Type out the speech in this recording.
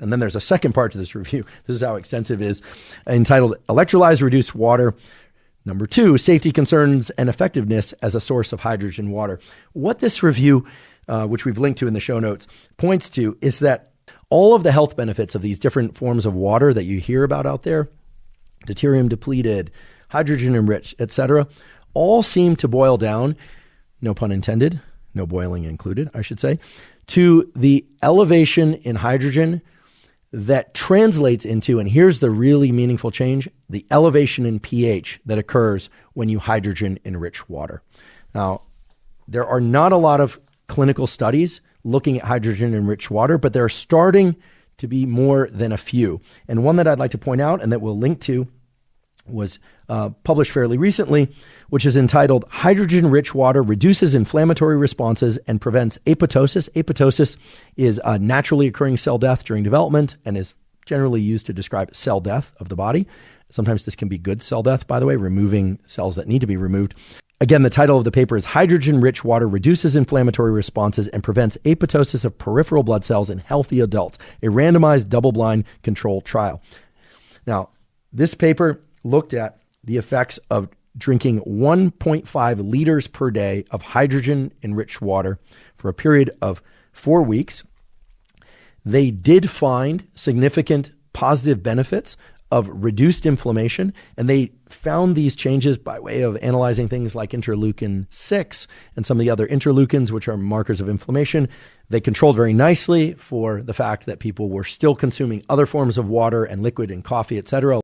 And then there's a second part to this review. This is how extensive it is, entitled Electrolyzed Reduced Water. Number 2, Safety Concerns and Effectiveness as a Source of Hydrogen Water. What this review, which we've linked to in the show notes, points to is that all of the health benefits of these different forms of water that you hear about out there, deuterium depleted, hydrogen enriched, etc., all seem to boil down, no pun intended, no boiling included, I should say, to the elevation in hydrogen that translates into, and here's the really meaningful change, the elevation in pH that occurs when you hydrogen enrich water. Now, there are not a lot of clinical studies looking at hydrogen enriched water, but there are starting to be more than a few. And one that I'd like to point out and that we'll link to was published fairly recently, which is entitled Hydrogen-Rich Water Reduces Inflammatory Responses and Prevents Apoptosis. Apoptosis is a naturally occurring cell death during development and is generally used to describe cell death of the body. Sometimes this can be good cell death, by the way, removing cells that need to be removed. Again, the title of the paper is Hydrogen-Rich Water Reduces Inflammatory Responses and Prevents Apoptosis of Peripheral Blood Cells in Healthy Adults, a randomized double-blind controlled trial. Now, this paper looked at the effects of drinking 1.5 liters per day of hydrogen-enriched water for a period of 4 weeks. They did find significant positive benefits of reduced inflammation, and they found these changes by way of analyzing things like interleukin-6 and some of the other interleukins, which are markers of inflammation. They controlled very nicely for the fact that people were still consuming other forms of water and liquid and coffee, etc.,